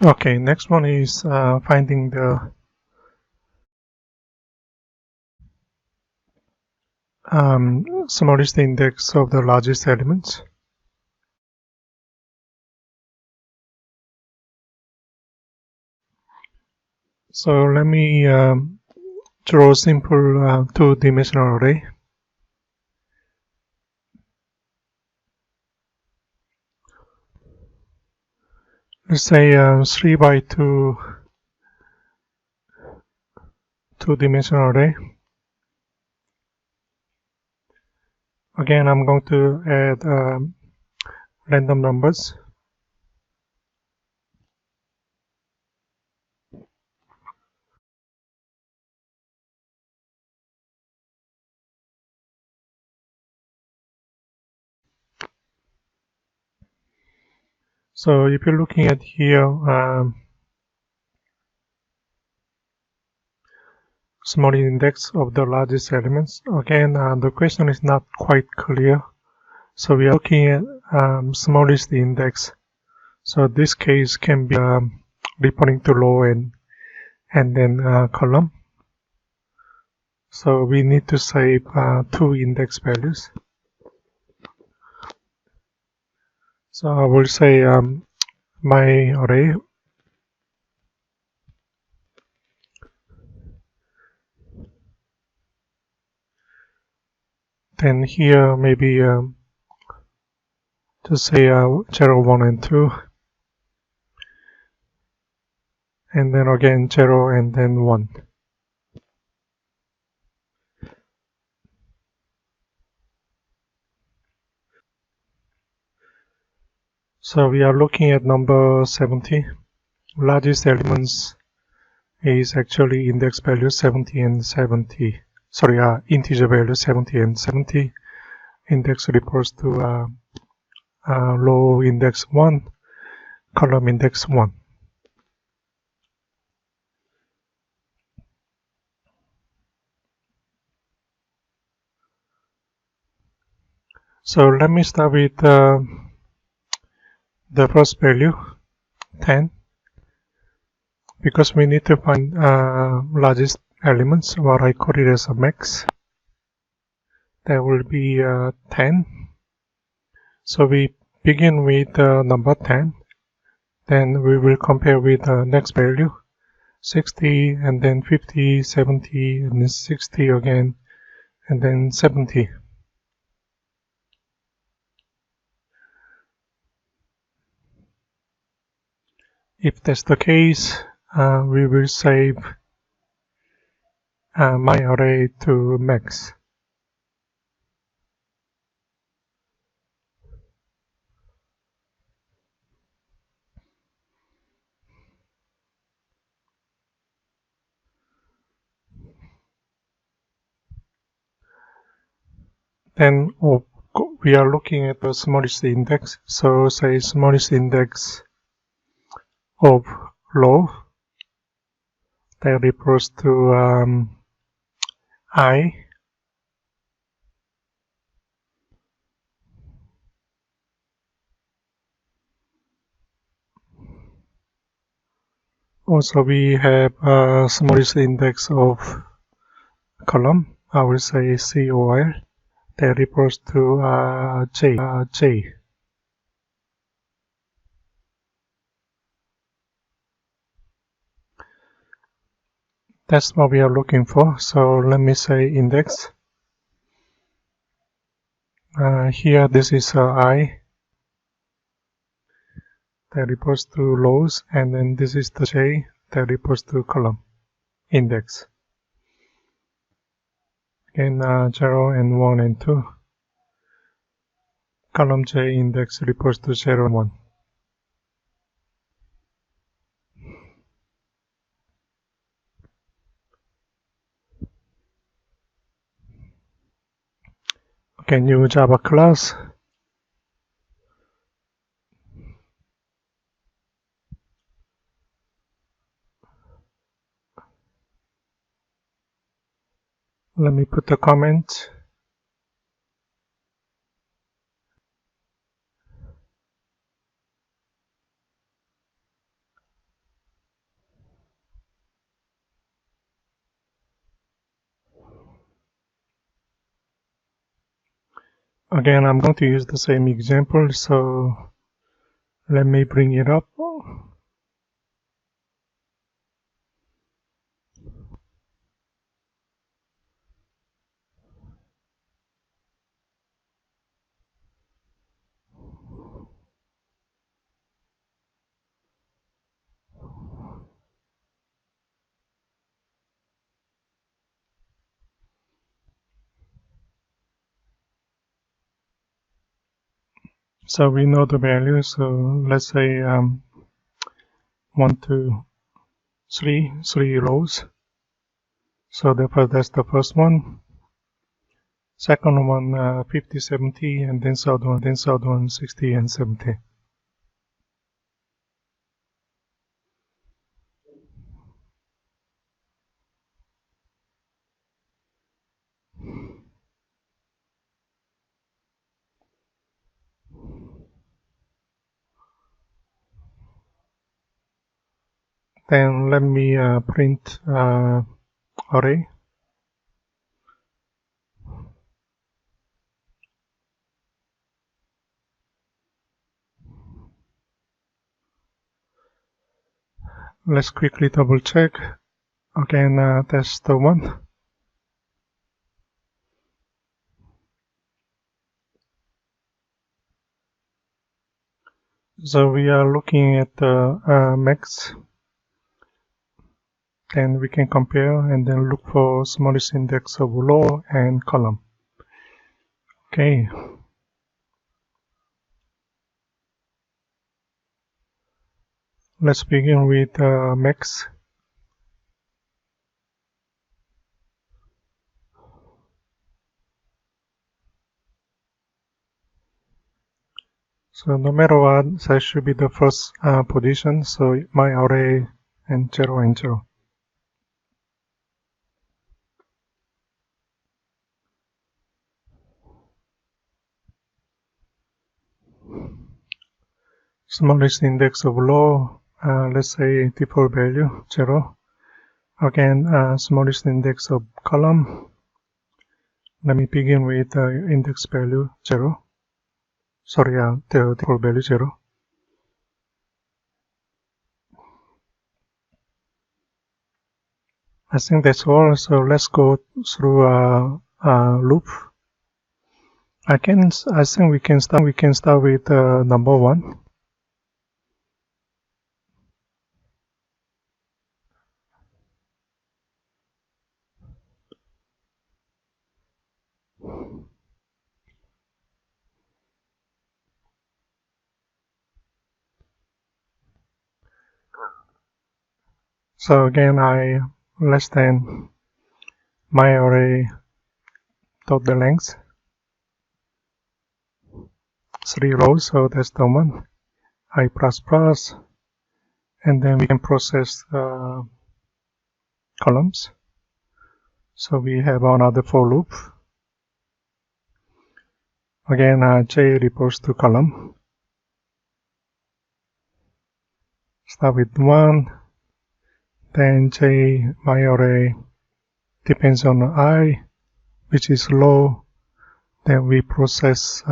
Okay, next one is finding the smallest index of the largest elements. So let me draw a simple two-dimensional array. Let's say 3 by 2 two-dimensional array. Again, I'm going to add random numbers. So if you're looking at here, small index of the largest elements. Again, the question is not quite clear. So we are looking at smallest index. So this case can be referring to row and then column. So we need to save two index values. So I will say my array then here maybe just say 0, 1, and 2, and then again 0 and then 1. So we are looking at number 70. Largest elements is actually index value 70 and 70. Sorry, integer value 70 and 70. Index refers to row index 1, column index 1. So let me start with the first value, 10, because we need to find largest elements, what I call it as a max. That will be 10. So we begin with number 10. Then we will compare with the next value, 60, and then 50, 70, and then 60 again, and then 70. If that's the case, we will save my array to max. Then we are looking at the smallest index. So say smallest index of row that refers to I. Also we have smallest index of column. I will say COL that refers to J. That's what we are looking for. So let me say index. Here this is I that refers to rows, and then this is the J that refers to column index. Again 0 and 1 and 2. Column J index refers to 0 and 1. Okay, new Java class. Let me put a comment. Again, I'm going to use the same example, so let me bring it up. So we know the value, so let's say 1, 2, 3 rows. So that's the first one. Second one 50, 70, and then third one 60 and 70. Then let me print array. Let's quickly double check. Again, that's the one. So we are looking at the max. Then we can compare and then look for smallest index of row and column. Okay. Let's begin with max. So no matter what, that should be the first position. So my array and 0 and 0. Smallest index of row, let's say default value 0. Again, smallest index of column. Let me begin with index value 0. Sorry, the default value 0. I think that's all. So let's go through a loop. I think we can start with number 1. So again, I less than my array dot the length 3 rows, so that's the one. I plus plus, and then we can process columns. So we have another for loop. Again, j refers to column. Start with 1, then j my array depends on I, which is low. Then we process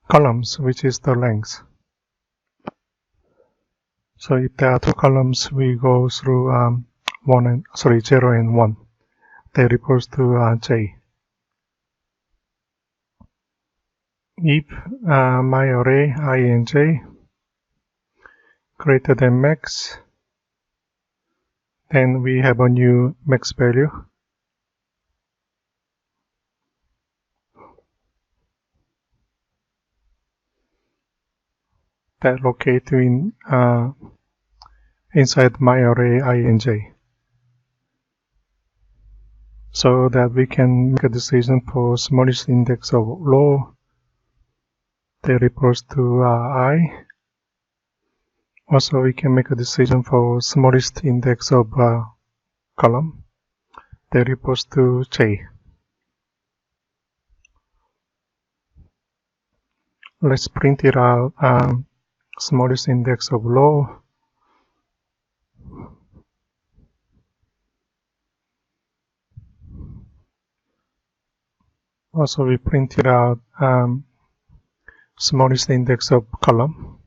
columns, which is the length. So if there are 2 columns, we go through 0 and 1. That refers to j. If my array I and j greater than max, then we have a new max value. That located in inside my array I and j, so that we can make a decision for smallest index of row that refers to I. Also, we can make a decision for smallest index of column that refers to j. Let's print it out. Smallest index of row. Also, we printed out smallest index of column.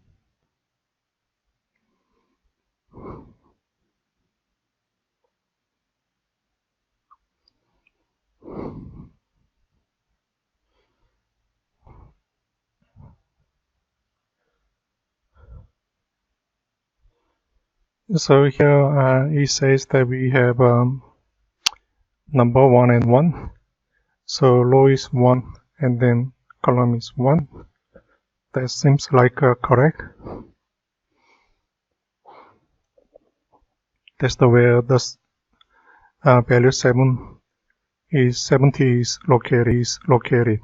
So here it says that we have number 1 and 1. So row is 1 and then column is 1. That seems like correct. That's the where the value 70 is located.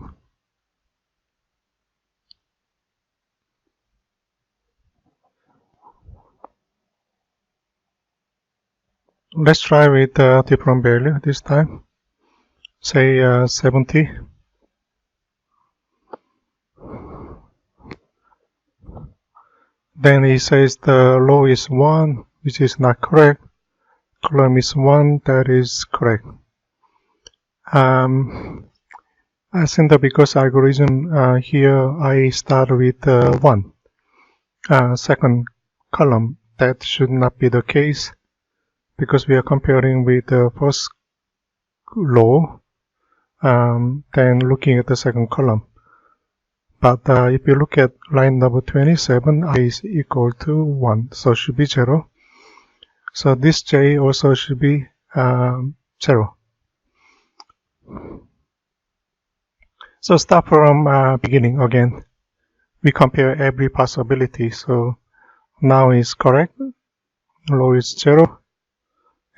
Let's try with a different value this time. Say 70. Then it says the row is 1, which is not correct. Column is 1, that is correct. I think that because algorithm here I start with 1. Second column, that should not be the case because we are comparing with the first row, then looking at the second column. But if you look at line number 27, I is equal to 1, so it should be 0. So this j also should be 0. So start from beginning again. We compare every possibility. So now is correct. Row is 0.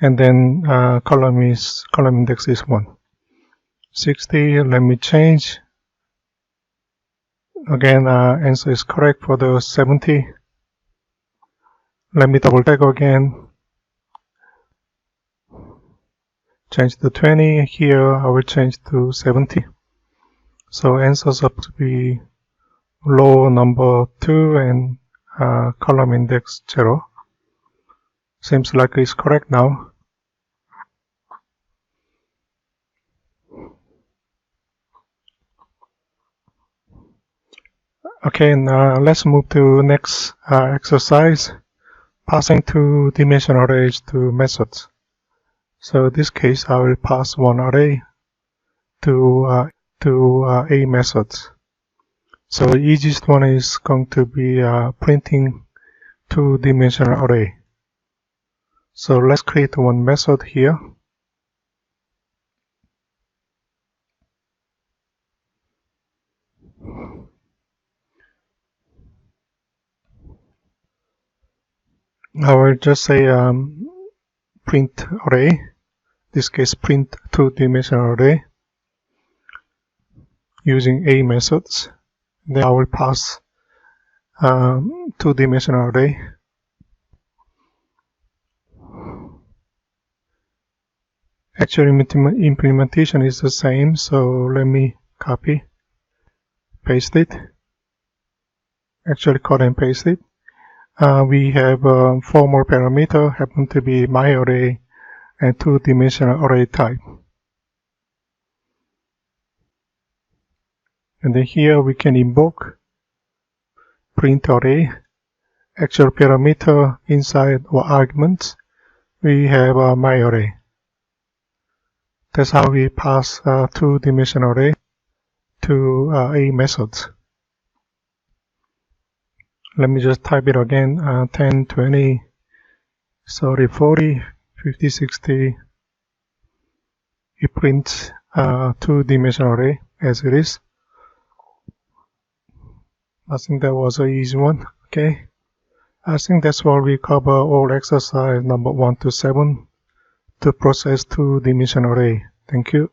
And then column index is 1. 60, let me change. Again, answer is correct for the 70. Let me double check again. Change to 20. Here I will change to 70. So answers up to be row number 2 and column index 0. Seems like it's correct now. Okay, now let's move to next exercise, passing two-dimensional arrays to methods. So in this case, I will pass one array to a methods. So the easiest one is going to be printing two-dimensional array. So let's create one method here. I will just say print array. In this case, print two-dimensional array using a methods. Then I will pass two-dimensional array. Actually, implementation is the same, so let me copy, paste it. Actually, cut and paste it. We have 4 more parameters, happen to be my array and two-dimensional array type. And then here we can invoke print array. Actual parameter inside or arguments, we have my array. That's how we pass two-dimensional array to a method. Let me just type it again, 10, 20, 30, 40, 50, 60. It prints two-dimensional array as it is. I think that was an easy one. Okay. I think that's where we cover all exercise number 1 to 7 to process two-dimensional array. Thank you.